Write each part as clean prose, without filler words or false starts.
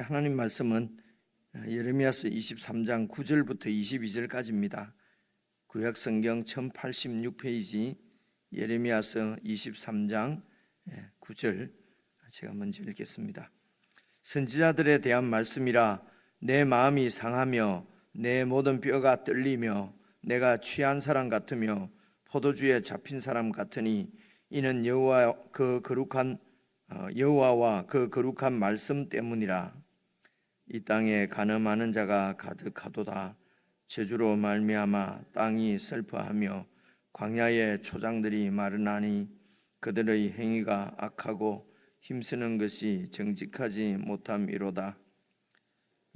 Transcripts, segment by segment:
하나님 말씀은 예레미야서 23장 9절부터 22절까지입니다. 구약성경 1086페이지 예레미야서 23장 9절 제가 먼저 읽겠습니다. 선지자들에 대한 말씀이라. 내 마음이 상하며 내 모든 뼈가 떨리며 내가 취한 사람 같으며 포도주에 잡힌 사람 같으니 이는 여호와와 그 거룩한 말씀 때문이라. 이 땅에 간음하는 자가 가득하도다. 저주로 말미암아 땅이 슬퍼하며 광야의 초장들이 마르나니 그들의 행위가 악하고 힘쓰는 것이 정직하지 못함이로다.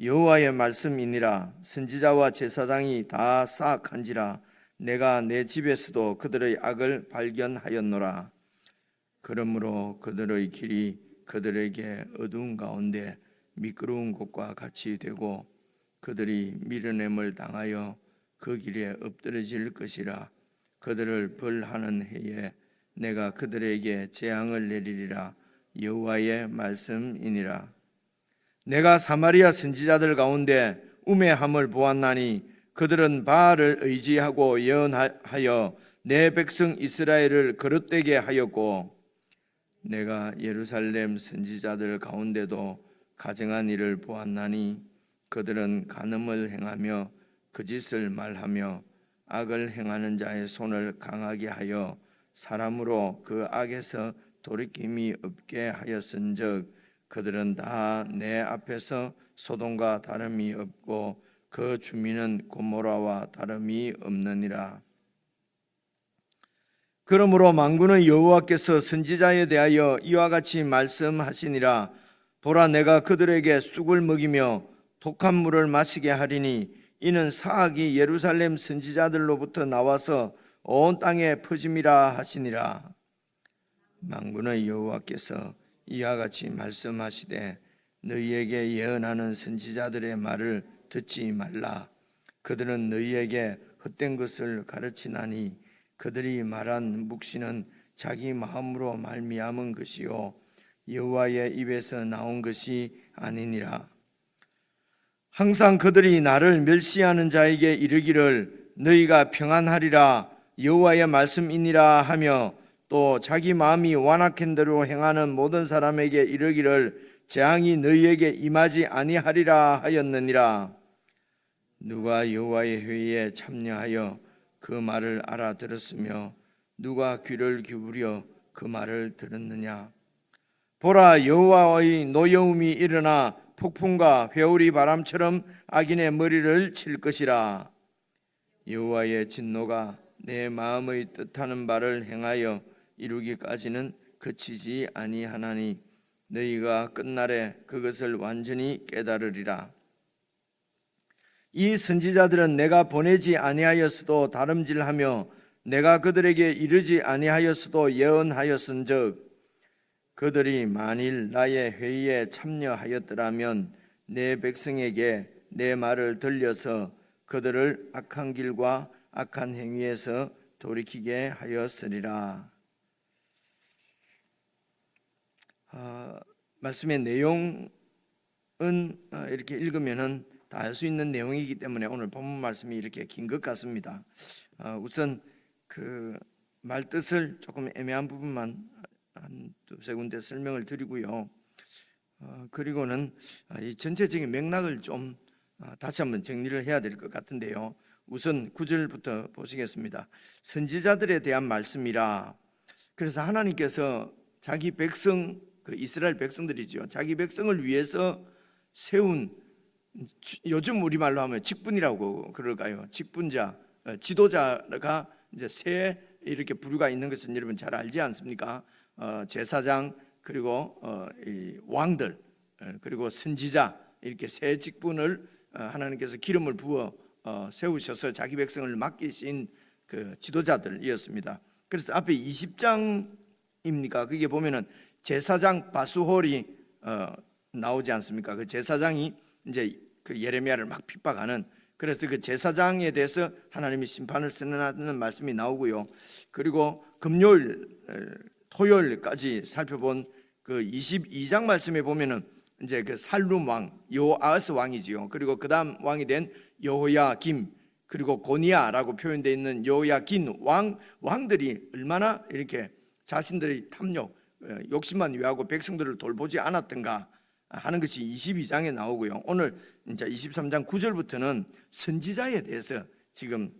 여호와의 말씀이니라. 선지자와 제사장이 다 사악한지라. 내가 내 집에서도 그들의 악을 발견하였노라. 그러므로 그들의 길이 그들에게 어두운 가운데 미끄러운 곳과 같이 되고 그들이 밀어냄을 당하여 그 길에 엎드러질 것이라. 그들을 벌하는 해에 내가 그들에게 재앙을 내리리라. 여호와의 말씀이니라. 내가 사마리아 선지자들 가운데 우매함을 보았나니 그들은 바알을 의지하고 예언하여 내 백성 이스라엘을 거릇되게 하였고 내가 예루살렘 선지자들 가운데도 가증한 일을 보았나니 그들은 간음을 행하며 거짓을 말하며 악을 행하는 자의 손을 강하게 하여 사람으로 그 악에서 돌이킴이 없게 하였은즉 그들은 다 내 앞에서 소돔과 다름이 없고 그 주민은 고모라와 다름이 없느니라. 그러므로 만군의 여호와께서 선지자에 대하여 이와 같이 말씀하시니라. 보라, 내가 그들에게 쑥을 먹이며 독한 물을 마시게 하리니 이는 사악이 예루살렘 선지자들로부터 나와서 온 땅에 퍼짐이라 하시니라. 만군의 여호와께서 이와 같이 말씀하시되 너희에게 예언하는 선지자들의 말을 듣지 말라. 그들은 너희에게 헛된 것을 가르치나니 그들이 말한 묵시는 자기 마음으로 말미암은 것이요 여호와의 입에서 나온 것이 아니니라. 항상 그들이 나를 멸시하는 자에게 이르기를 너희가 평안하리라 여호와의 말씀이니라 하며 또 자기 마음이 완악한 대로 행하는 모든 사람에게 이르기를 재앙이 너희에게 임하지 아니하리라 하였느니라. 누가 여호와의 회의에 참여하여 그 말을 알아들었으며 누가 귀를 기울여 그 말을 들었느냐. 보라, 여호와의 노여움이 일어나 폭풍과 회오리 바람처럼 악인의 머리를 칠 것이라. 여호와의 진노가 내 마음의 뜻하는 바를 행하여 이루기까지는 그치지 아니하나니 너희가 끝날에 그것을 완전히 깨달으리라. 이 선지자들은 내가 보내지 아니하였어도 다름질하며 내가 그들에게 이르지 아니하였어도 예언하였은즉 그들이 만일 나의 회의에 참여하였더라면 내 백성에게 내 말을 들려서 그들을 악한 길과 악한 행위에서 돌이키게 하였으리라. 말씀의 내용은 이렇게 읽으면은 다 알 수 있는 내용이기 때문에 오늘 본문 말씀이 이렇게 긴 것 같습니다. 우선 그 말뜻을 조금 애매한 부분만 한 두세 군데 설명을 드리고요. 그리고는 이 전체적인 맥락을 좀 다시 한번 정리를 해야 될 것 같은데요. 우선 9절부터 보시겠습니다. 선지자들에 대한 말씀이라. 그래서 하나님께서 자기 백성, 그 이스라엘 백성들이죠. 자기 백성을 위해서 세운, 요즘 우리말로 하면 직분이라고 그럴까요? 직분자, 지도자가 이제 세 이렇게 부류가 있는 것은 여러분 잘 알지 않습니까? 제사장, 그리고 이 왕들, 그리고 선지자, 이렇게 세 직분을 하나님께서 기름을 부어 세우셔서 자기 백성을 맡기신 그 지도자들이었습니다. 그래서 앞에 20장입니까? 그게 보면은 제사장 바수홀이 나오지 않습니까? 그 제사장이 이제 그 예레미야를 막 핍박하는, 그래서 그 제사장에 대해서 하나님이 심판을 선언하는 말씀이 나오고요. 그리고 금요일, 토요일까지 살펴본 그 22장 말씀에 보면은 이제 그 살룸 왕 여호아스 왕이지요. 그리고 그다음 왕이 된 여호야김, 그리고 고니아라고 표현되어 있는 여호야긴 왕들이 얼마나 이렇게 자신들의 탐욕, 욕심만 위하고 백성들을 돌보지 않았던가 하는 것이 22장에 나오고요. 오늘 이제 23장 9절부터는 선지자에 대해서 지금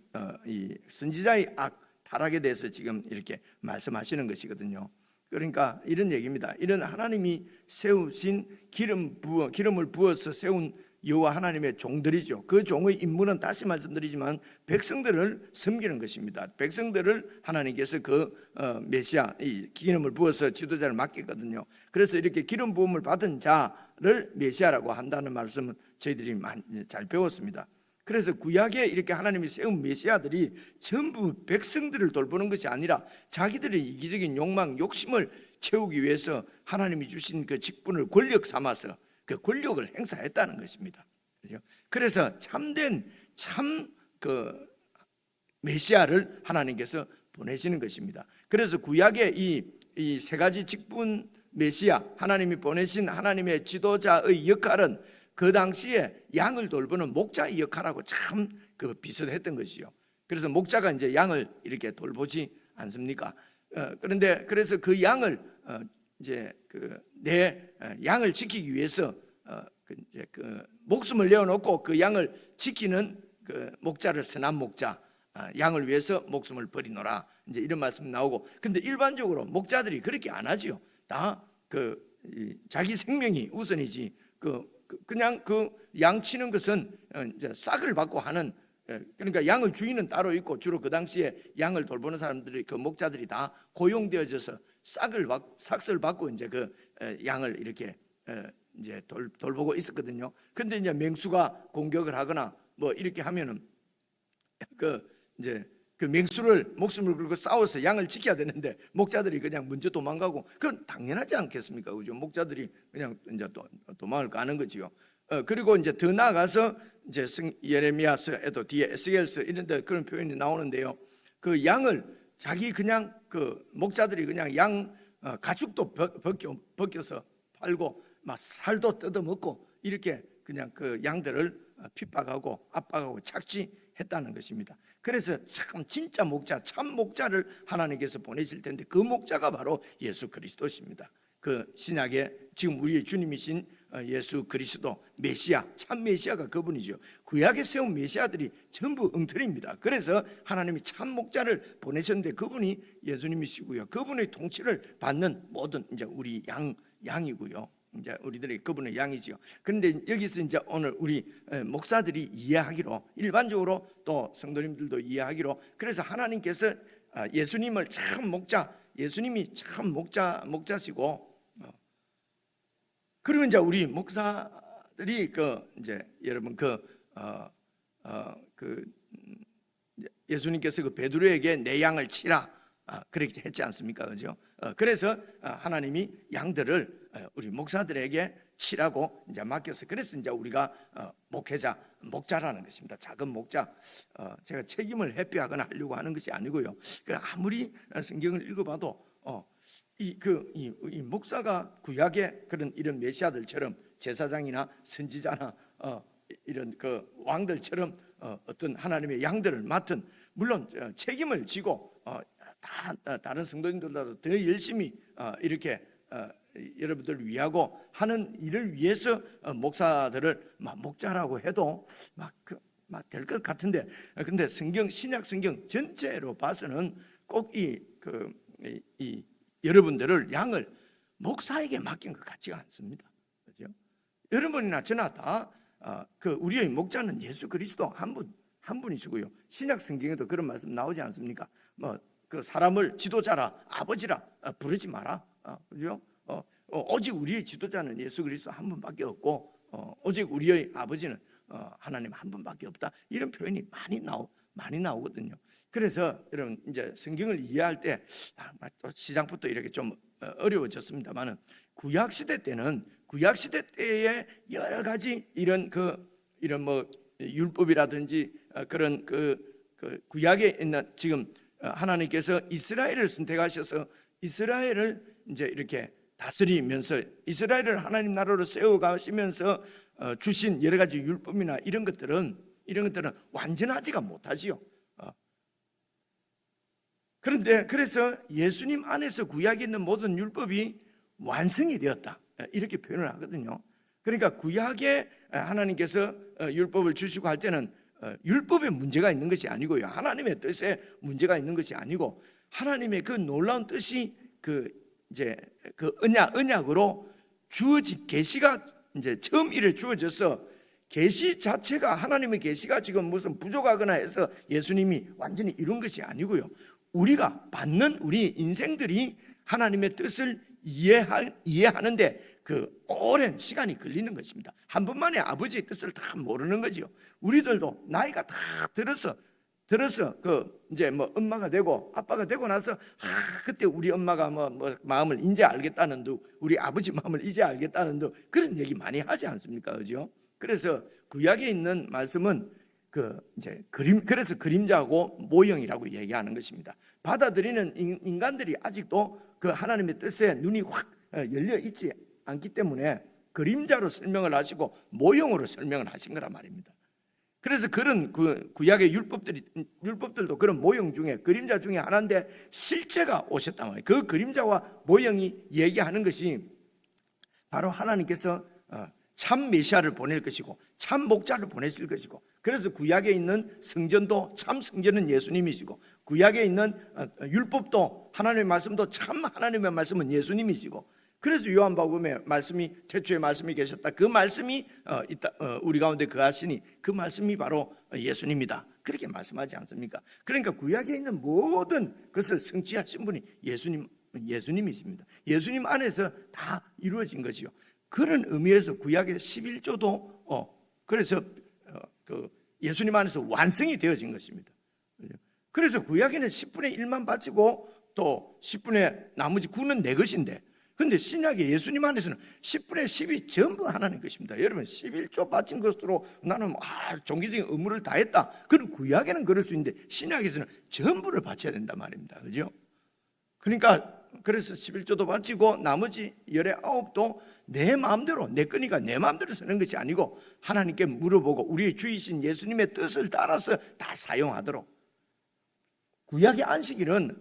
이 선지자의 타락에 대해서 지금 이렇게 말씀하시는 것이거든요. 그러니까 이런 얘기입니다. 이런 하나님이 세우신 기름을 부어서 세운 여호와 하나님의 종들이죠. 그 종의 임무는 다시 말씀드리지만 백성들을 섬기는 것입니다. 백성들을 하나님께서 그 메시아, 이 기름을 부어서 지도자를 맡기거든요. 그래서 이렇게 기름 부음을 받은 자를 메시아라고 한다는 말씀은 저희들이 많이 잘 배웠습니다. 그래서 구약에 이렇게 하나님이 세운 메시아들이 전부 백성들을 돌보는 것이 아니라 자기들의 이기적인 욕망, 욕심을 채우기 위해서 하나님이 주신 그 직분을 권력 삼아서 그 권력을 행사했다는 것입니다. 그래서 참된 그 메시아를 하나님께서 보내시는 것입니다. 그래서 구약의 이 세 가지 직분 메시아, 하나님이 보내신 하나님의 지도자의 역할은 그 당시에 양을 돌보는 목자의 역할하고 참 그 비슷했던 것이요. 그래서 목자가 이제 양을 이렇게 돌보지 않습니까? 그런데 그래서 그 양을 이제 내 양을 지키기 위해서 이제 그 목숨을 내어놓고 그 양을 지키는 그 목자를 선한 목자, 양을 위해서 목숨을 버리노라, 이제 이런 말씀 나오고. 근데 일반적으로 목자들이 그렇게 안 하지요. 다 자기 생명이 우선이지. 그냥 그 양 치는 것은 이제 싹을 받고 하는, 그러니까 양을 주인은 따로 있고 주로 그 당시에 양을 돌보는 사람들이 그 목자들이 다 고용되어져서 삭을 받고 이제 그 양을 이렇게 이제 돌보고 있었거든요. 근데 이제 맹수가 공격을 하거나 뭐 이렇게 하면은 이제 그 맹수를 목숨을 걸고 싸워서 양을 지켜야 되는데 목자들이 그냥 먼저 도망가고, 그건 당연하지 않겠습니까? 그죠? 목자들이 그냥 이제 도망을 가는 거지요. 그리고 이제 더 나아가서 이제 예레미야서에도 뒤에 에스겔서 이런 데 그런 표현이 나오는데요. 그 양을 자기 그냥 그 목자들이 그냥 양 가죽도 벗겨서 팔고 막 살도 뜯어먹고 이렇게 그냥 그 양들을 핍박하고 압박하고 착취했다는 것입니다. 그래서 참 진짜 목자, 참 목자를 하나님께서 보내실 텐데 그 목자가 바로 예수 그리스도십니다. 그 신약에 지금 우리의 주님이신 예수 그리스도 메시아, 참 메시아가 그분이죠. 구약에 세운 메시아들이 전부 엉터리입니다. 그래서 하나님이 참 목자를 보내셨는데 그분이 예수님이시고요. 그분의 통치를 받는 모든 이제 우리 양이고요. 이제 우리들이 그분의 양이지요. 그런데 여기서 이제 오늘 우리 목사들이 이해하기로, 일반적으로 또 성도님들도 이해하기로, 그래서 하나님께서 예수님을 참 목자, 예수님이 참 목자시고, 그리고 이제 우리 목사들이 이제 여러분 예수님께서 그 베드로에게 내 양을 치라, 그렇게 했지 않습니까? 그죠? 그래서 하나님이 양들을 우리 목사들에게 치라고 이제 맡겼어요. 그래서 이제 우리가 목자라는 것입니다. 작은 목자. 제가 책임을 회피하거나 하려고 하는 것이 아니고요. 아무리 성경을 읽어봐도 이 목사가 구약의 이런 메시아들처럼 제사장이나 선지자나 이런 그 왕들처럼 어떤 하나님의 양들을 맡은, 물론 책임을 지고 다른 성도님들보다 더 열심히 이렇게 여러분들을 위하고 하는 일을 위해서 목사들을 목자라고 해도 될 것 같은데, 근데 신약 성경 전체로 봐서는 꼭 이 여러분들을 양을 목사에게 맡긴 것 같지가 않습니다. 그렇죠? 여러분이나 저나 다 우리의 목자는 예수 그리스도 한 분이시고요. 신약 성경에도 그런 말씀 나오지 않습니까? 그 사람을 지도자라, 아버지라 부르지 마라. 그죠? 오직 우리의 지도자는 예수 그리스도 한 분밖에 없고, 오직 우리의 아버지는 하나님 한 분밖에 없다. 이런 표현이 많이 나오거든요. 그래서 여러분 이제 성경을 이해할 때 시작부터 이렇게 좀 어려워졌습니다만은 구약 시대 때에 여러 가지 이런 뭐 율법이라든지 그런 구약에 있는, 지금 하나님께서 이스라엘을 선택하셔서 이스라엘을 이제 이렇게 다스리면서 이스라엘을 하나님 나라로 세워가시면서 주신 여러 가지 율법이나 이런 것들은 완전하지가 못하지요. 그런데 그래서 예수님 안에서 구약에 있는 모든 율법이 완성이 되었다, 이렇게 표현을 하거든요. 그러니까 구약에 하나님께서 율법을 주시고 할 때는 율법에 문제가 있는 것이 아니고요, 하나님의 뜻에 문제가 있는 것이 아니고, 하나님의 그 놀라운 뜻이 그 언약으로 주어진 계시가 이제 처음 이래 주어져서, 계시 자체가, 하나님의 계시가 지금 무슨 부족하거나 해서 예수님이 완전히 이룬 것이 아니고요, 우리가 받는 우리 인생들이 하나님의 뜻을 이해하는데 그 오랜 시간이 걸리는 것입니다. 한 번만에 아버지의 뜻을 다 모르는 거지요. 우리들도 나이가 다 들어서 그 이제 뭐 엄마가 되고 아빠가 되고 나서 그때 우리 엄마가 뭐 마음을 이제 알겠다는 둥, 우리 아버지 마음을 이제 알겠다는 둥, 그런 얘기 많이 하지 않습니까? 그죠? 그래서 구약에 있는 말씀은 그래서 그림자고 모형이라고 얘기하는 것입니다. 받아들이는 인간들이 아직도 그 하나님의 뜻에 눈이 확 열려 있지 않기 때문에 그림자로 설명을 하시고 모형으로 설명을 하신 거란 말입니다. 그래서 그런 구약의 율법들도 그런 모형 중에, 그림자 중에 하나인데 실제가 오셨단 말이에요. 그 그림자와 모형이 얘기하는 것이 바로 하나님께서 참 메시아를 보낼 것이고 참 목자를 보내실 것이고, 그래서 구약에 있는 성전도 참 성전은 예수님이시고, 구약에 있는 율법도 하나님의 말씀도 참 하나님의 말씀은 예수님이시고, 그래서 요한복음에 말씀이, 태초에 말씀이 계셨다, 그 말씀이 우리 가운데 거하시니 그 말씀이 바로 예수님이다, 그렇게 말씀하지 않습니까? 그러니까 구약에 있는 모든 것을 성취하신 분이 예수님이십니다. 예수님 안에서 다 이루어진 것이요. 그런 의미에서 구약의 11조도 그래서 그 예수님 안에서 완성이 되어진 것입니다. 그래서 구약에는 10분의 1만 바치고 또 10분의 나머지 9는 내 것인데, 그런데 신약의 예수님 안에서는 10분의 10이 전부 하나님 것입니다. 여러분 11조 바친 것으로 나는 종교적인 의무를 다했다, 그럼 구약에는 그럴 수 있는데 신약에서는 전부를 바쳐야 된단 말입니다. 그죠? 그러니까 그래서 11조도 바치고 나머지 19도 내 마음대로, 내 거니까 내 마음대로 쓰는 것이 아니고 하나님께 물어보고 우리의 주이신 예수님의 뜻을 따라서 다 사용하도록. 구약의 안식일은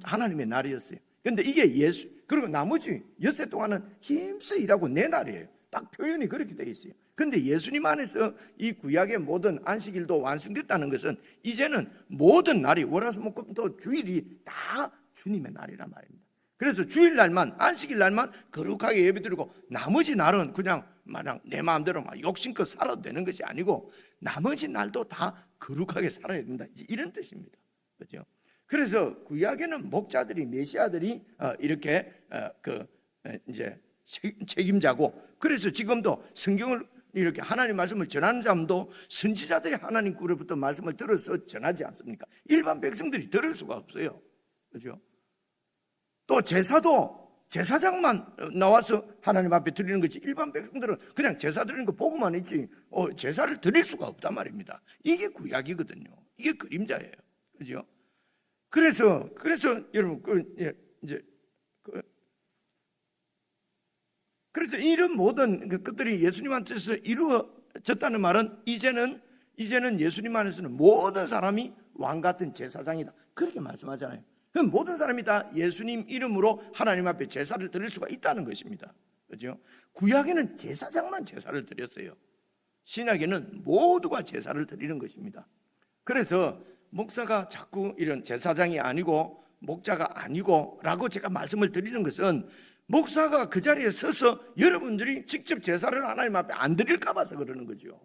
하나님의 날이었어요. 그런데 이게 그리고 나머지 엿새 동안은 힘써 일하고 내 날이에요. 딱 표현이 그렇게 되어 있어요. 그런데 예수님 안에서 이 구약의 모든 안식일도 완성됐다는 것은 이제는 모든 날이 월화수목금토 주일이 다 주님의 날이란 말입니다. 그래서 주일날만, 안식일 날만 거룩하게 예배드리고 나머지 날은 그냥 마냥 내 마음대로 막 욕심껏 살아도 되는 것이 아니고 나머지 날도 다 거룩하게 살아야 된다, 이런 뜻입니다. 그렇죠? 그래서 구약에는 목자들이, 메시아들이 이렇게 이제 책임자고, 그래서 지금도 성경을 이렇게 하나님 말씀을 전하는 자도 선지자들이 하나님으로부터 말씀을 들어서 전하지 않습니까? 일반 백성들이 들을 수가 없어요. 그렇죠? 또 제사장만 나와서 하나님 앞에 드리는 거지, 일반 백성들은 그냥 제사 드리는 거 보고만 있지 제사를 드릴 수가 없단 말입니다. 이게 구약이거든요. 이게 그림자예요. 그죠? 그래서 여러분 그래서 이런 모든 것들이 예수님 안에서 이루어졌다는 말은 이제는 예수님 안에서는 모든 사람이 왕 같은 제사장이다, 그렇게 말씀하잖아요. 그럼 모든 사람이 다 예수님 이름으로 하나님 앞에 제사를 드릴 수가 있다는 것입니다. 그렇죠? 구약에는 제사장만 제사를 드렸어요. 신약에는 모두가 제사를 드리는 것입니다. 그래서 목사가 자꾸 이런 제사장이 아니고 목자가 아니고 라고 제가 말씀을 드리는 것은, 목사가 그 자리에 서서 여러분들이 직접 제사를 하나님 앞에 안 드릴까 봐서 그러는 거죠.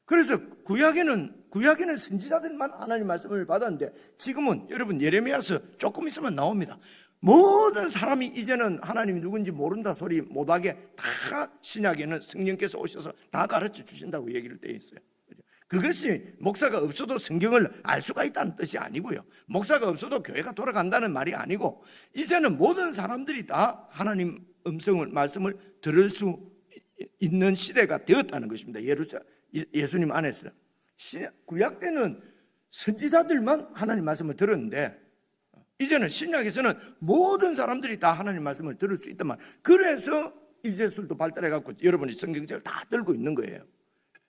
그래서 구약에는 선지자들만 하나님 말씀을 받았는데, 지금은 여러분 예레미야서 조금 있으면 나옵니다. 모든 사람이 이제는 하나님이 누군지 모른다 소리 못하게 다 신약에는 성령께서 오셔서 다 가르쳐 주신다고 얘기를 돼 있어요. 그것이 목사가 없어도 성경을 알 수가 있다는 뜻이 아니고요, 목사가 없어도 교회가 돌아간다는 말이 아니고, 이제는 모든 사람들이 다 하나님 말씀을 들을 수 있는 시대가 되었다는 것입니다. 예수님 안에서. 구약 때는 선지자들만 하나님 말씀을 들었는데 이제는 신약에서는 모든 사람들이 다 하나님 말씀을 들을 수 있단 말이에요. 그래서 이제술도 발달해갖고 여러분이 성경책을 다 들고 있는 거예요.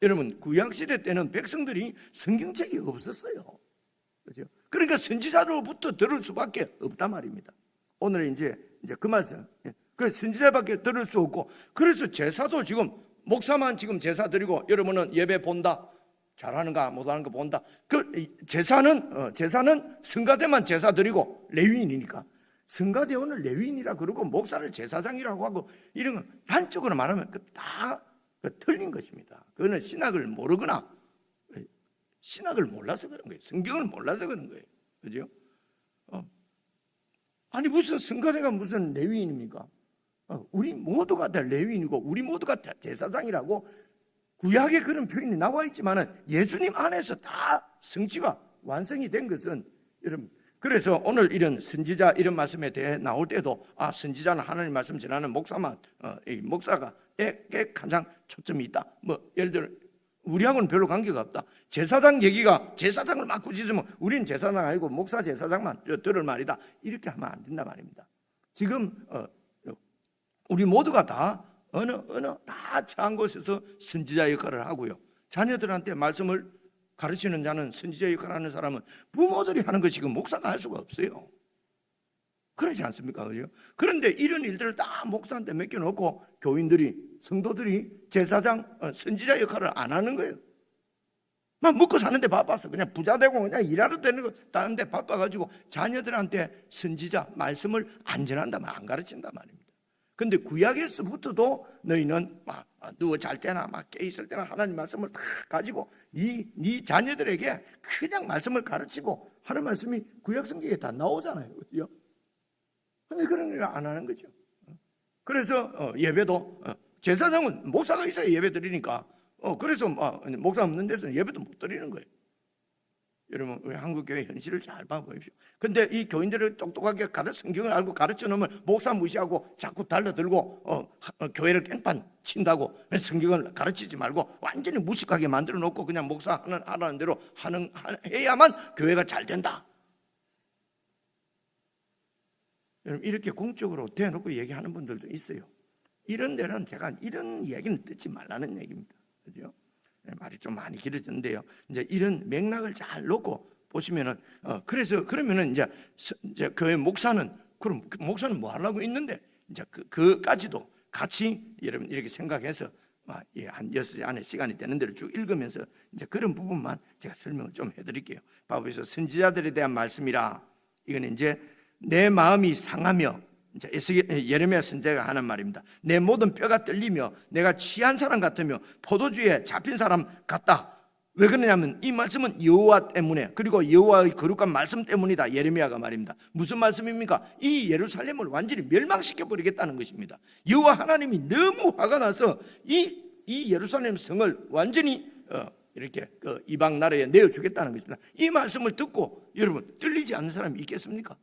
여러분, 구약시대 때는 백성들이 성경책이 없었어요. 그렇죠? 그러니까 선지자로부터 들을 수밖에 없단 말입니다. 오늘은 이제 그 말씀, 그 선지자밖에 들을 수 없고, 그래서 제사도 지금 목사만 지금 제사 드리고 여러분은 예배 본다, 잘하는가 못하는가 본다. 그 제사는 성가대만 제사 드리고 레위인이니까 성가대원을 레위인이라 그러고 목사를 제사장이라고 하고 이런 건 단적으로 말하면 다 틀린 것입니다. 그거는 신학을 모르거나 신학을 몰라서 그런 거예요. 성경을 몰라서 그런 거예요. 그죠? 아니 무슨 성가대가 무슨 레위인입니까? 우리 모두가 다 레위인이고 우리 모두가 다 제사장이라고 구약에 그런 표현이 나와 있지만은 예수님 안에서 다 성취가 완성이 된 것은 여러분, 그래서 오늘 이런 선지자 이런 말씀에 대해 나올 때도 선지자는 하나님 말씀 전하는 목사만 이 목사가 가장 초점이 있다. 뭐 예를 들어 우리하고는 별로 관계가 없다. 제사장 얘기가 제사장을 막 꾸짖으면 우리는 제사장 아니고 목사 제사장만 들을 말이다. 이렇게 하면 안 된다 말입니다. 지금 우리 모두가 다 어느 다 처한 곳에서 선지자 역할을 하고요. 자녀들한테 말씀을 가르치는 자는 선지자 역할을 하는 사람은 부모들이 하는 것이 그 목사가 할 수가 없어요. 그렇지 않습니까? 그죠? 그런데 이런 일들을 다 목사한테 맡겨놓고 교인들이 성도들이 제사장 선지자 역할을 안 하는 거예요. 막 먹고 사는데 바빠서 그냥 부자 되고 그냥 일하러 되는 거 다른데 바빠가지고 자녀들한테 선지자 말씀을 안 전한다 말 안 가르친단 말입니다. 근데 구약에서부터도 너희는 막 누워 잘 때나 막 깨 있을 때나 하나님 말씀을 다 가지고 네 자녀들에게 그냥 말씀을 가르치고 하는 말씀이 구약 성경에 다 나오잖아요. 그렇죠? 근데 그런 걸 안 하는 거죠. 그래서 예배도 제사장은 목사가 있어야 예배 드리니까 그래서 목사 없는 데서는 예배도 못 드리는 거예요. 여러분 우리 한국교회 현실을 잘 봐보십시오. 근데 이 교인들을 똑똑하게 성경을 알고 가르쳐 놓으면 목사 무시하고 자꾸 달라들고 교회를 깽판 친다고 성경을 가르치지 말고 완전히 무식하게 만들어 놓고 그냥 목사 하라는 대로 해야만 교회가 잘 된다. 여러분 이렇게 공적으로 대놓고 얘기하는 분들도 있어요. 이런 데는 제가 이런 얘기는 듣지 말라는 얘기입니다. 그죠? 말이 좀 많이 길어졌는데요. 이제 이런 맥락을 잘 놓고 보시면은 그래서 그러면은 이제 교회 목사는 그럼 목사는 뭐 하려고 있는데 이제 그까지도 같이 여러분 이렇게 생각해서 한 6시 안에 시간이 되는 대로 쭉 읽으면서 이제 그런 부분만 제가 설명을 좀 해드릴게요. 바보에서 선지자들에 대한 말씀이라 이건 이제 내 마음이 상하며 예레미야 선지자가 하는 말입니다. 내 모든 뼈가 떨리며 내가 취한 사람 같으며 포도주에 잡힌 사람 같다. 왜 그러냐면 이 말씀은 여호와 때문에 그리고 여호와의 거룩한 말씀 때문이다. 예레미야가 말입니다. 무슨 말씀입니까? 이 예루살렘을 완전히 멸망시켜 버리겠다는 것입니다. 여호와 하나님이 너무 화가 나서 이 예루살렘 성을 완전히 이렇게 이방 나라에 내어주겠다는 것입니다. 이 말씀을 듣고 여러분 떨리지 않는 사람이 있겠습니까?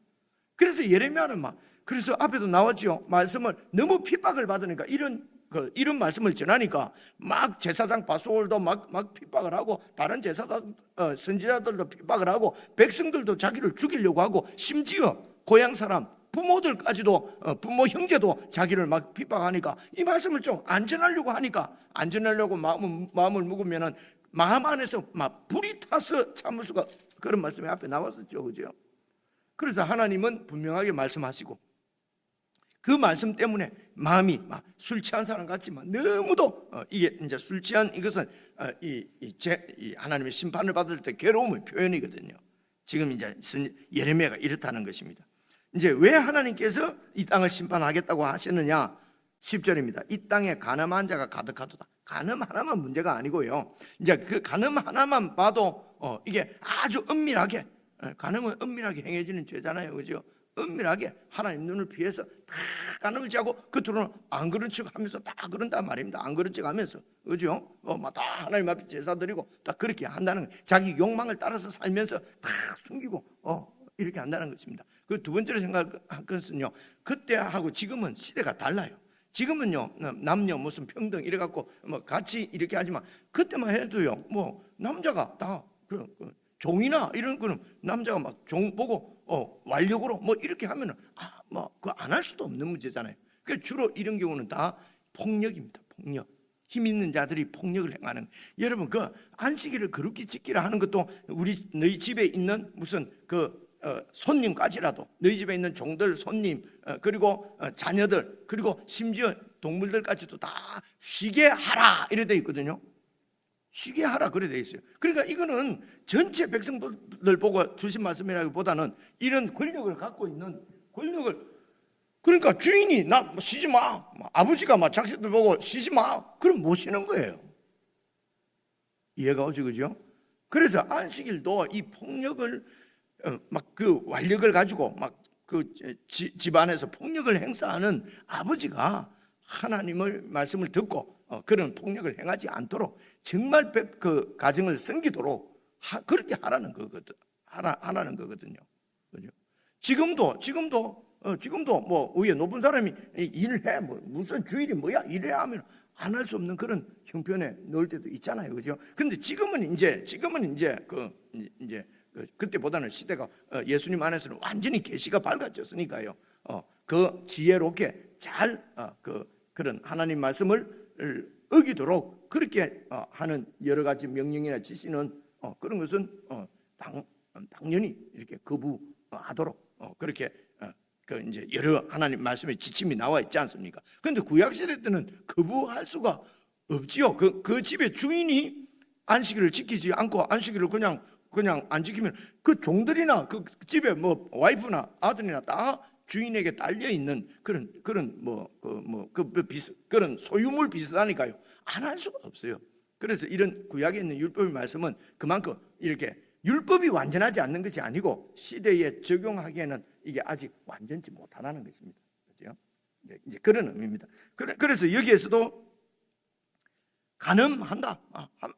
그래서 예레미야는 그래서 앞에도 나왔죠. 말씀을 너무 핍박을 받으니까 이런 말씀을 전하니까 막 제사장 바솔도 막 핍박을 하고 다른 제사장 선지자들도 핍박을 하고 백성들도 자기를 죽이려고 하고 심지어 고향 사람 부모들까지도 부모 형제도 자기를 막 핍박하니까 이 말씀을 좀 안전하려고 하니까 안전하려고 마음을 먹으면은 마음 안에서 막 불이 타서 참을 수가 그런 말씀이 앞에 나왔었죠. 그죠? 그래서 하나님은 분명하게 말씀하시고 그 말씀 때문에 마음이 막 술 취한 사람 같지만 너무도 이게 이제 술 취한 이것은 이 하나님의 심판을 받을 때 괴로움의 표현이거든요. 지금 이제 예레미야가 이렇다는 것입니다. 이제 왜 하나님께서 이 땅을 심판하겠다고 하시느냐? 10절입니다. 이 땅에 간음한 자가 가득하도다. 간음 하나만 문제가 아니고요. 이제 그 간음 하나만 봐도 이게 아주 은밀하게 간음은 은밀하게 행해지는 죄잖아요. 그죠? 은밀하게 하나님 눈을 피해서 다 간음을 지하고 겉으로는 안 그런 척 하면서 다 그런단 말입니다. 안 그런 척 하면서. 그죠? 다 하나님 앞에 제사 드리고 다 그렇게 한다는 거예요. 자기 욕망을 따라서 살면서 다 숨기고 이렇게 한다는 것입니다. 그 두 번째로 생각할 것은요. 그때하고 지금은 시대가 달라요. 지금은요 남녀 무슨 평등 이래갖고 같이 이렇게 하지만 그때만 해도요 남자가 다 종이나 이런 거는 남자가 막 종 보고 완력으로 뭐 이렇게 하면은 뭐 그거 안 할 수도 없는 문제잖아요. 그 주로 이런 경우는 다 폭력입니다. 폭력. 힘 있는 자들이 폭력을 행하는. 여러분 그 안식일을 그렇게 지키라 하는 것도 너희 집에 있는 무슨 손님까지라도 너희 집에 있는 종들, 손님, 그리고 자녀들, 그리고 심지어 동물들까지도 다 쉬게 하라 이래 돼 있거든요. 쉬게 하라 그래 돼 있어요. 그러니까 이거는 전체 백성들 보고 주신 말씀이라기보다는 이런 권력을 갖고 있는 권력을, 그러니까 주인이 나 쉬지 마, 아버지가 막 자식들 보고 쉬지 마, 그럼 못 쉬는 거예요. 이해가 오지, 그죠? 그래서 안식일도 이 폭력을 막 그 완력을 가지고 막 그 집안에서 폭력을 행사하는 아버지가 하나님의 말씀을 듣고 그런 폭력을 행하지 않도록 정말 그 가정을 섬기도록 그렇게 하라는 거거든. 하라는 거거든요. 그죠? 지금도 뭐 위에 높은 사람이 일해 뭐 무슨 주일이 뭐야 이래 하면 안 할 수 없는 그런 형편에 놓을 때도 있잖아요, 그죠? 그런데 지금은 이제 그때보다는 시대가 예수님 안에서는 완전히 계시가 밝아졌으니까요. 그 지혜롭게 잘 그런 하나님 말씀을 어기도록 그렇게 하는 여러 가지 명령이나 지시는 그런 것은 당연히 이렇게 거부하도록 그렇게 이제 여러 하나님 말씀의 지침이 나와 있지 않습니까? 그런데 구약 시대 때는 거부할 수가 없지요. 그 집의 주인이 안식일을 지키지 않고 안식일을 그냥 안 지키면 그 종들이나 그 집에 뭐 와이프나 아들이나 다 주인에게 딸려 있는 그런 소유물 비슷하니까요. 안 할 수가 없어요. 그래서 이런 구약에 있는 율법의 말씀은 그만큼 이렇게 율법이 완전하지 않는 것이 아니고 시대에 적용하기에는 이게 아직 완전치 못하다는 것입니다. 그렇죠? 이제 그런 의미입니다. 그래서 여기에서도 간음한다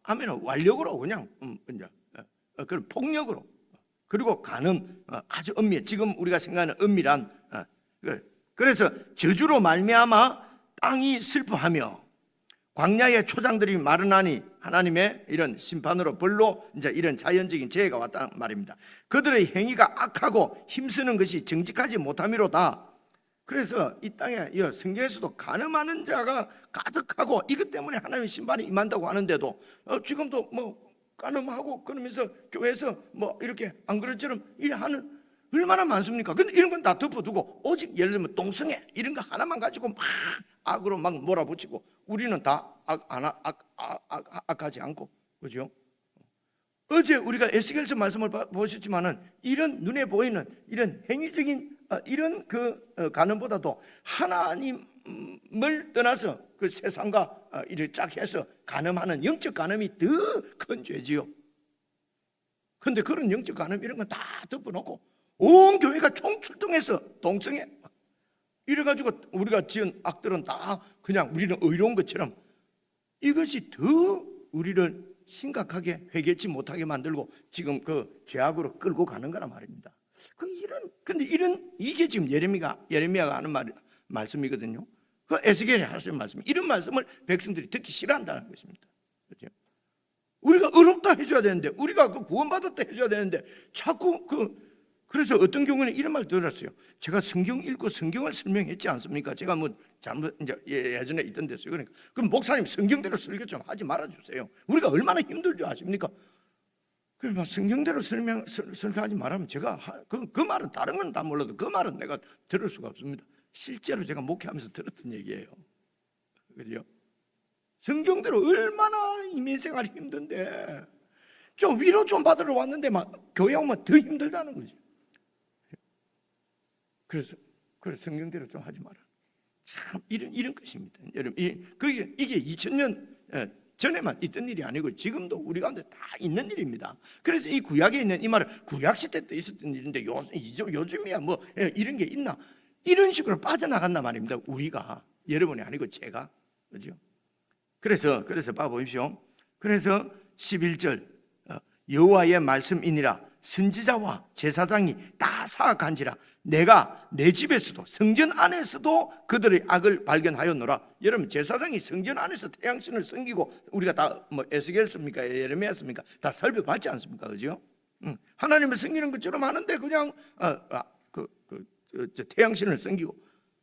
하면은 완력으로 그냥 그런 폭력으로, 그리고 간음 아주 엄밀해. 지금 우리가 생각하는 엄밀한 그래서 저주로 말미암아 땅이 슬퍼하며 광야의 초장들이 마르나니 하나님의 이런 심판으로 벌로 이제 이런 자연적인 재해가 왔다는 말입니다. 그들의 행위가 악하고 힘쓰는 것이 정직하지 못함이로다. 그래서 이 땅에 성경에서도 간음하는 자가 가득하고 이것 때문에 하나님의 심판이 임한다고 하는데도 지금도 뭐 간음하고 그러면서 교회에서 뭐 이렇게 안 그럴처럼 일하는 얼마나 많습니까? 근데 이런 건 다 덮어두고 오직 예를 들면 동성애 이런 거 하나만 가지고 막 악으로 막 몰아붙이고 우리는 다 악하지 않고, 그죠? 어제 우리가 에스겔서 말씀을 보셨지만은 이런 눈에 보이는 이런 행위적인 이런 간음보다도 하나님을 떠나서 그 세상과 이를 짝해서 간음하는 영적 간음이 더 큰 죄지요. 그런데 그런 영적 간음 이런 건 다 덮어놓고 온 교회가 총출동해서 동성애 이래가지고 우리가 지은 악들은 다 그냥 우리는 의로운 것처럼 이것이 더 우리를 심각하게 회개치 못하게 만들고 지금 그 죄악으로 끌고 가는 거란 말입니다. 근데 이게 지금 예레미야가 하는 말씀이거든요. 그 에스겔이 하시는 말씀, 이런 말씀을 백성들이 듣기 싫어한다는 것입니다. 그렇죠? 우리가 의롭다 해줘야 되는데, 우리가 그 구원받았다 해줘야 되는데, 자꾸 그래서 어떤 경우는 이런 말 들었어요. 제가 성경 읽고 성경을 설명했지 않습니까? 제가 뭐 잘못 이제 예전에 있던 데서요. 그러니까 그럼 목사님 성경대로 설교 좀 하지 말아주세요. 우리가 얼마나 힘들지 아십니까? 그래서 성경대로 설교하지 말하면 제가 그 말은 다른 건 다 몰라도 그 말은 내가 들을 수가 없습니다. 실제로 제가 목회하면서 들었던 얘기예요. 그죠? 성경대로 얼마나 이민생활이 힘든데 좀 위로 좀 받으러 왔는데 막 교회 오면 더 힘들다는 거죠. 그래서 성경대로 좀 하지 마라. 참 이런 것입니다. 여러분, 이게 2000년 전에만 있던 일이 아니고 지금도 우리 가운데 다 있는 일입니다. 그래서 이 구약에 있는 이 말은 구약 시대 때 있었던 일인데 요즘이야 뭐 이런 게 있나? 이런 식으로 빠져나간단 말입니다. 우리가, 여러분이 아니고 제가, 그죠? 그래서 봐보십시오. 그래서 11절 여호와의 말씀이니라 선지자와 제사장이 다 사악한지라 내가 내 집에서도 성전 안에서도 그들의 악을 발견하였노라. 여러분, 제사장이 성전 안에서 태양신을 섬기고 우리가 다 뭐 에스겔 씁니까 예레미야 씁니까 다 살펴봤지 않습니까? 그죠? 하나님을 섬기는 것처럼 하는데 그냥 태양신을 섬기고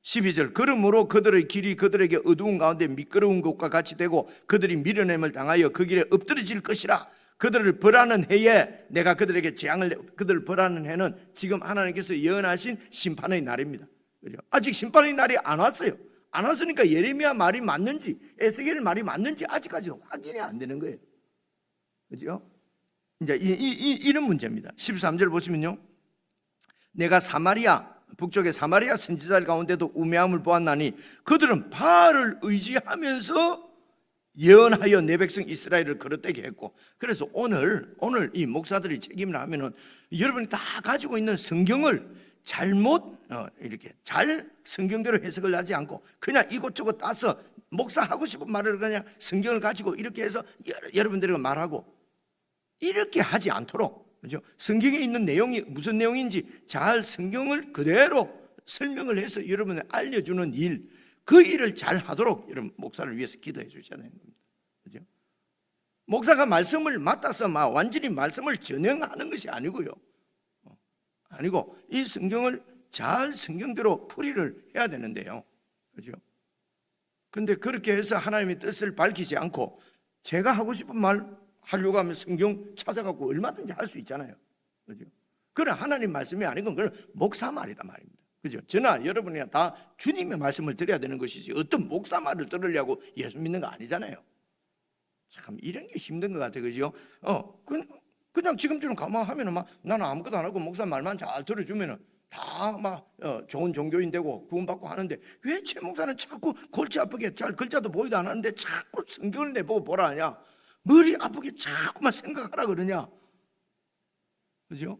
12절 그러므로 그들의 길이 그들에게 어두운 가운데 미끄러운 것과 같이 되고 그들이 미련함을 당하여 그 길에 엎드러질 것이라. 그들을 벌하는 해에 내가 그들에게 재앙을 그들을 벌하는 해는 지금 하나님께서 예언하신 심판의 날입니다. 그죠? 아직 심판의 날이 안 왔어요. 안 왔으니까 예레미야 말이 맞는지 에스겔 말이 맞는지 아직까지도 확인이 안 되는 거예요. 그죠? 이제 이런 문제입니다. 13절 보시면요. 내가 북쪽의 사마리아 선지자들 가운데도 우매함을 보았나니 그들은 바알을 의지하면서 예언하여 내 백성 이스라엘을 거듭되게 했고, 그래서 오늘 이 목사들이 책임을 하면은 여러분이 다 가지고 있는 성경을 잘못 이렇게 잘 성경대로 해석을 하지 않고 그냥 이곳저곳 따서 목사 하고 싶은 말을 그냥 성경을 가지고 이렇게 해서 여러분들에게 말하고 이렇게 하지 않도록, 그죠? 성경에 있는 내용이 무슨 내용인지 잘 성경을 그대로 설명을 해서 여러분에 알려주는 일, 그 일을 잘 하도록 여러분 목사를 위해서 기도해 주셔야 되는 겁니다. 그죠? 목사가 말씀을 맡아서 막 완전히 말씀을 전행하는 것이 아니고요. 아니고 이 성경을 잘 성경대로 풀이를 해야 되는데요. 그죠? 근데 그렇게 해서 하나님의 뜻을 밝히지 않고 제가 하고 싶은 말 하려고 하면 성경 찾아갖고 얼마든지 할 수 있잖아요. 그죠? 그건 하나님 말씀이 아니고 그건 목사 말이다 말입니다. 그죠? 저나 여러분이나 다 주님의 말씀을 드려야 되는 것이지 어떤 목사 말을 들으려고 예수 믿는 거 아니잖아요. 참 이런 게 힘든 것 같아요. 그죠? 그냥 지금처럼 가만하면은 막 나는 아무것도 안 하고 목사 말만 잘 들어주면은 다 막 좋은 종교인 되고 구원받고 하는데 왜 제 목사는 자꾸 골치 아프게 잘 글자도 보이도 안 하는데 자꾸 성경을 내보고 보라 하냐? 머리 아프게 자꾸만 생각하라 그러냐? 그죠?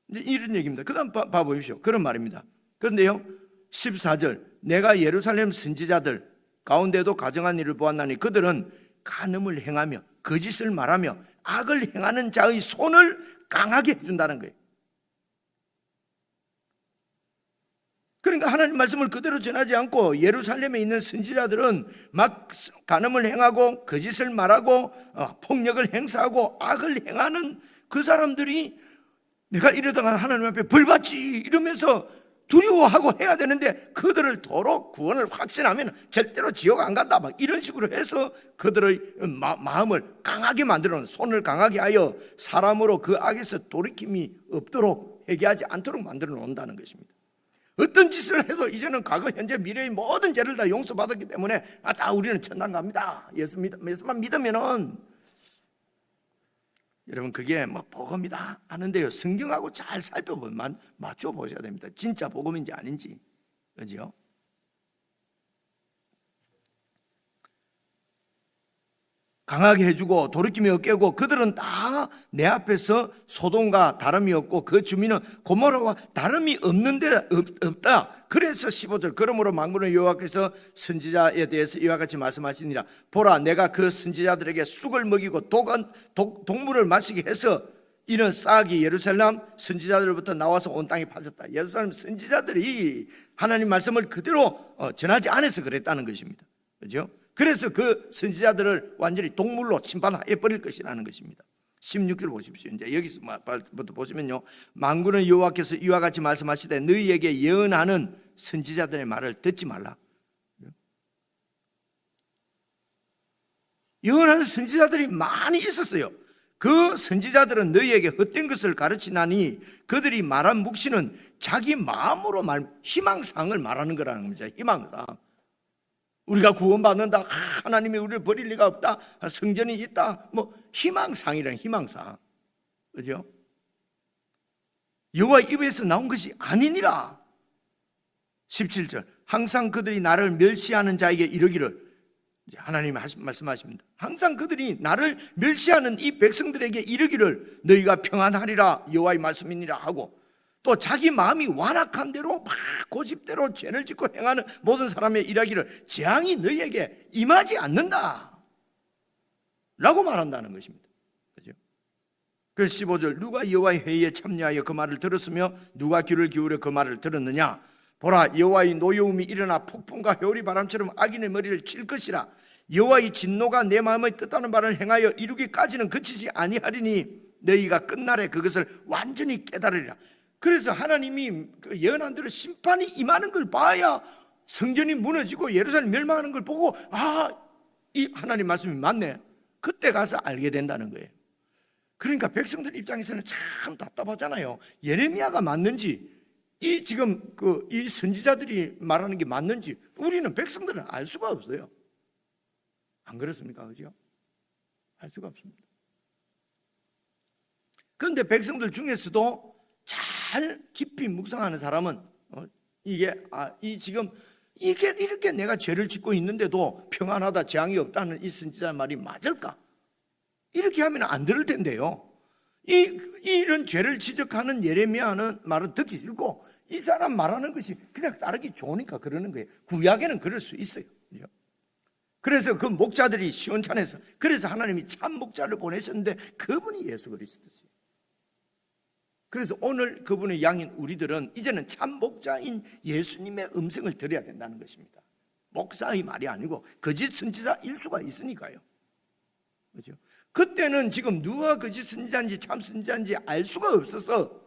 이제 이런 얘기입니다. 그 다음 봐보십시오. 그런 말입니다. 그런데요 14절 내가 예루살렘 선지자들 가운데도 가정한 일을 보았나니 그들은 간음을 행하며 거짓을 말하며 악을 행하는 자의 손을 강하게 해준다는 거예요. 그러니까 하나님 말씀을 그대로 전하지 않고 예루살렘에 있는 선지자들은 막 간음을 행하고 거짓을 말하고 폭력을 행사하고 악을 행하는 그 사람들이 내가 이러다가 하나님 앞에 벌받지 이러면서 두려워하고 해야 되는데 그들을 도로 구원을 확신하면 절대로 지옥 안 간다 막 이런 식으로 해서 그들의 마음을 강하게 만들어 놓은, 손을 강하게 하여 사람으로 그 악에서 돌이킴이 없도록 회개하지 않도록 만들어 놓는다는 것입니다. 어떤 짓을 해도 이제는 과거 현재 미래의 모든 죄를 다 용서받았기 때문에 다 우리는 천당 갑니다. 예수만 믿으면은 여러분 그게 뭐 복음이다 하는데요 성경하고 잘 살펴보면 맞춰 보셔야 됩니다. 진짜 복음인지 아닌지. 그죠? 강하게 해주고 돌이킴이 없게 고 그들은 다 내 앞에서 소돔과 다름이 없고 그 주민은 고모라와 다름이 없다. 그래서 15절 그러므로 만군의 여호와께서 선지자에 대해서 이와 같이 말씀하시니라. 보라 내가 그 선지자들에게 쑥을 먹이고 독물을 마시게 해서 이는 싹이 예루살렘 선지자들로부터 나와서 온 땅에 파졌다. 예루살렘 선지자들이 하나님 말씀을 그대로 전하지 않아서 그랬다는 것입니다. 그렇죠? 그래서 그 선지자들을 완전히 동물로 심판해 버릴 것이라는 것입니다. 16절 보십시오. 이제 여기서부터 보시면요. 만군의 여호와께서 이와 같이 말씀하시되 너희에게 예언하는 선지자들의 말을 듣지 말라. 예언하는 선지자들이 많이 있었어요. 그 선지자들은 너희에게 헛된 것을 가르치나니 그들이 말한 묵시는 자기 마음으로 희망상을 말하는 거라는 겁니다. 희망상. 우리가 구원받는다. 하나님이 우리를 버릴 리가 없다. 성전이 있다. 뭐 희망상이란 희망상. 그죠? 여호와 입에서 나온 것이 아니니라. 17절 항상 그들이 나를 멸시하는 자에게 이르기를, 하나님이 말씀하십니다. 항상 그들이 나를 멸시하는 이 백성들에게 이르기를 너희가 평안하리라 여호와의 말씀이니라 하고, 또 자기 마음이 완악한 대로 막 고집대로 죄를 짓고 행하는 모든 사람의 이야기를 재앙이 너희에게 임하지 않는다 라고 말한다는 것입니다. 그죠? 그래서 15절 누가 여호와의 회의에 참여하여 그 말을 들었으며 누가 귀를 기울여 그 말을 들었느냐. 보라 여호와의 노여움이 일어나 폭풍과 회오리 바람처럼 악인의 머리를 칠 것이라. 여호와의 진노가 내 마음의 뜻하는 바를 행하여 이루기까지는 그치지 아니하리니 너희가 끝날에 그것을 완전히 깨달으리라. 그래서 하나님이 그 예언한 대로 심판이 임하는 걸 봐야 성전이 무너지고 예루살렘 멸망하는 걸 보고 이 하나님 말씀이 맞네. 그때 가서 알게 된다는 거예요. 그러니까 백성들 입장에서는 참 답답하잖아요. 예레미야가 맞는지 이 지금 이 선지자들이 말하는 게 맞는지 우리는 백성들은 알 수가 없어요. 안 그렇습니까? 그죠? 알 수가 없습니다. 그런데 백성들 중에서도 잘 깊이 묵상하는 사람은 지금 이렇게 내가 죄를 짓고 있는데도 평안하다, 재앙이 없다는 이 선지자 말이 맞을까? 이렇게 하면 안 들을 텐데요. 이런 죄를 지적하는 예레미야는 말은 듣기 싫고 이 사람 말하는 것이 그냥 따르기 좋으니까 그러는 거예요. 구약에는 그럴 수 있어요. 그래서 그 목자들이 시원찮아서 그래서 하나님이 참 목자를 보내셨는데 그분이 예수 그리스도세요. 그래서 오늘 그분의 양인 우리들은 이제는 참 목자인 예수님의 음성을 들어야 된다는 것입니다. 목사의 말이 아니고 거짓 선지자일 수가 있으니까요. 그렇죠? 그때는 지금 누가 거짓 선지자인지 참 선지자인지 알 수가 없어서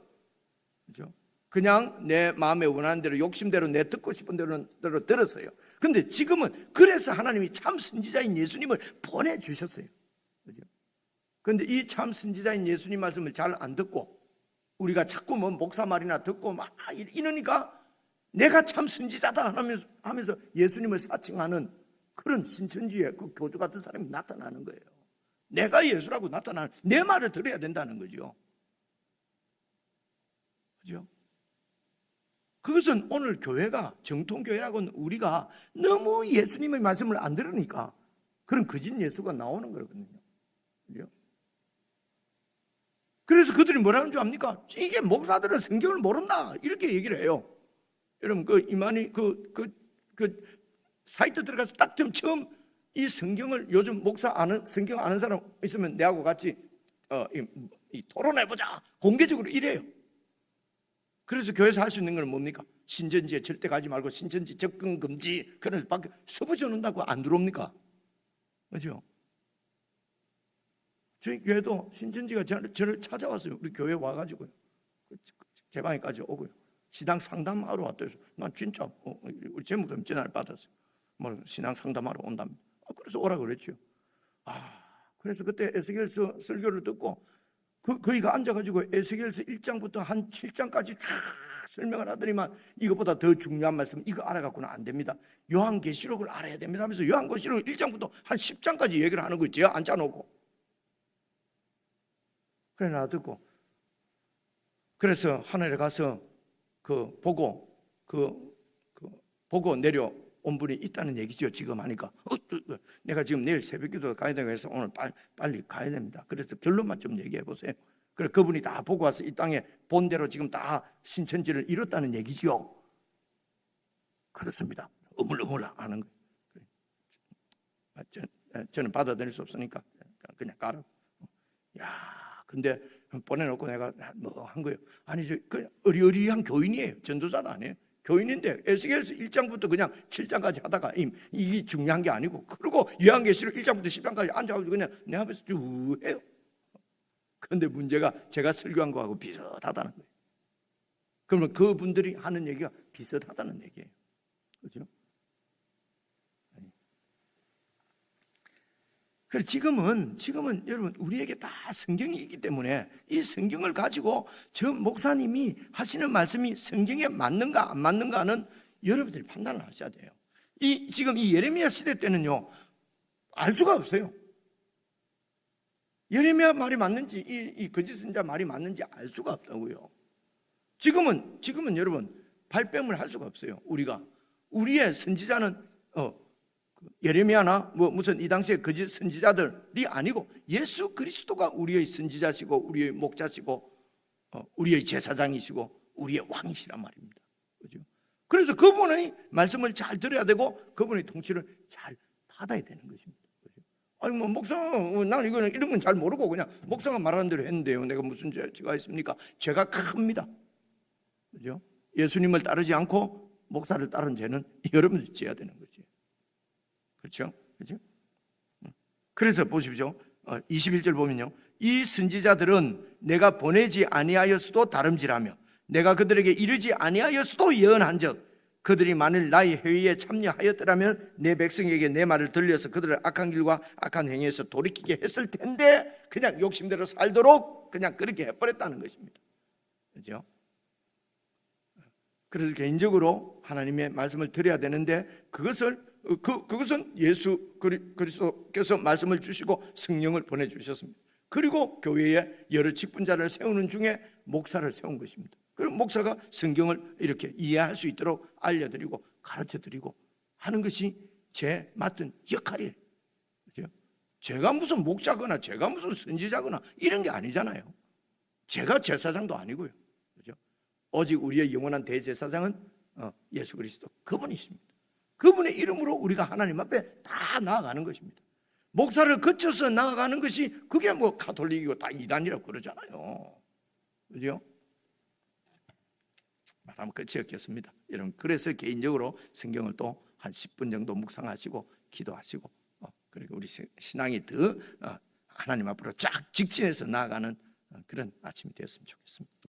그렇죠? 그냥 내 마음에 원하는 대로 욕심대로 내 듣고 싶은 대로 들었어요. 그런데 지금은 그래서 하나님이 참 선지자인 예수님을 보내주셨어요. 그렇죠? 그런데 이 참 선지자인 예수님 말씀을 잘 안 듣고 우리가 자꾸 뭐 목사 말이나 듣고 막 이러니까 내가 참 선지자다 하면서 예수님을 사칭하는 그런 신천지의 그 교주 같은 사람이 나타나는 거예요. 내가 예수라고 나타나는 내 말을 들어야 된다는 거죠. 그죠? 그것은 오늘 교회가 정통교회라고는 우리가 너무 예수님의 말씀을 안 들으니까 그런 거짓 예수가 나오는 거거든요. 그죠? 그래서 그들이 뭐라는 줄 압니까? 이게 목사들은 성경을 모른다 이렇게 얘기를 해요. 여러분 이만희 사이트 들어가서 딱 처음 이 성경을 요즘 성경 아는 사람 있으면 내하고 같이 토론해보자 공개적으로 이래요. 그래서 교회에서 할 수 있는 건 뭡니까? 신천지에 절대 가지 말고 신천지 접근 금지 그런 밖에 서부져 놓는다고 안 들어옵니까? 그렇죠? 저희 교회도 신천지가 저를 찾아왔어요. 우리 교회 와가지고요. 제 방에까지 오고요. 신앙 상담하러 왔다 해서 난 진짜 우리 제목은 전화를 받았어요. 뭐 신앙 상담하러 온답니다. 그래서 오라고 그랬죠. 그래서 그때 에스겔서 설교를 듣고 거기가 앉아가지고 에스겔서 1장부터 한 7장까지 다 설명을 하더니만 이것보다 더 중요한 말씀 이거 알아갖고는 안 됩니다. 요한계시록을 알아야 됩니다 하면서 요한계시록 1장부터 한 10장까지 얘기를 하는 거 있죠. 앉아놓고. 그래 나 듣고 그래서 하늘에 가서 보고 내려온 분이 있다는 얘기죠. 지금 하니까 내가 지금 내일 새벽기도 가야 되고 해서 오늘 빨리 가야 됩니다. 그래서 결론만 좀 얘기해 보세요. 그래 그분이 다 보고 와서 이 땅에 본대로 지금 다 신천지를 이뤘다는 얘기죠. 그렇습니다. 어물어물 하는 거예요. 저는 받아들일 수 없으니까 그냥 가라. 근데 보내놓고 내가 뭐 한 거예요. 아니 그냥 어리어리한 교인이에요. 전도자도 아니에요. 교인인데 에스겔서 1장부터 그냥 7장까지 하다가 이게 중요한 게 아니고 그리고 요한계시록 1장부터 10장까지 앉아가지고 그냥 내 앞에서 쭉 해요. 그런데 문제가 제가 설교한 거하고 비슷하다는 거예요. 그러면 그분들이 하는 얘기가 비슷하다는 얘기예요. 그렇죠? 그래서 지금은 여러분 우리에게 다 성경이 있기 때문에 이 성경을 가지고 저 목사님이 하시는 말씀이 성경에 맞는가 안 맞는가는 여러분들이 판단을 하셔야 돼요. 지금 이 예레미야 시대 때는요 알 수가 없어요. 예레미야 말이 맞는지 이 거짓 선지자 말이 맞는지 알 수가 없다고요. 지금은 여러분 발뺌을 할 수가 없어요. 우리의 선지자는 예레미야나 무슨 이 당시의 거짓 선지자들이 아니고 예수 그리스도가 우리의 선지자시고 우리의 목자시고 우리의 제사장이시고 우리의 왕이시란 말입니다. 그렇죠? 그래서 그분의 말씀을 잘 들어야 되고 그분의 통치를 잘 받아야 되는 것입니다. 그렇죠? 아니 뭐 목사 난 이런 건 잘 모르고 그냥 목사가 말하는 대로 했는데요. 내가 무슨 죄가 있습니까? 죄가 큽니다. 그렇죠? 예수님을 따르지 않고 목사를 따른 죄는 여러분들이 져야 되는 거죠. 그렇죠? 그렇죠? 그래서 보십시오. 21절 보면요. 이 선지자들은 내가 보내지 아니하였어도 다름질하며 내가 그들에게 이르지 아니하였어도 예언한즉 그들이 만일 나의 회의에 참여하였더라면 내 백성에게 내 말을 들려서 그들을 악한 길과 악한 행위에서 돌이키게 했을 텐데 그냥 욕심대로 살도록 그냥 그렇게 해버렸다는 것입니다. 그렇죠? 그래서 개인적으로 하나님의 말씀을 드려야 되는데 그것은 예수 그리스도께서 말씀을 주시고 성령을 보내주셨습니다. 그리고 교회에 여러 직분자를 세우는 중에 목사를 세운 것입니다. 그럼 목사가 성경을 이렇게 이해할 수 있도록 알려드리고 가르쳐드리고 하는 것이 제 맡은 역할이에요. 그렇죠? 제가 무슨 목자거나 제가 무슨 선지자거나 이런 게 아니잖아요. 제가 제사장도 아니고요. 그렇죠? 오직 우리의 영원한 대제사장은 예수 그리스도 그분이십니다. 그분의 이름으로 우리가 하나님 앞에 다 나아가는 것입니다. 목사를 거쳐서 나아가는 것이 그게 뭐 가톨릭이고 다 이단이라고 그러잖아요. 그죠? 말하면 끝이 없겠습니다. 여러분, 그래서 개인적으로 성경을 또 한 10분 정도 묵상하시고 기도하시고 그리고 우리 신앙이 더 하나님 앞으로 쫙 직진해서 나아가는 그런 아침이 되었으면 좋겠습니다.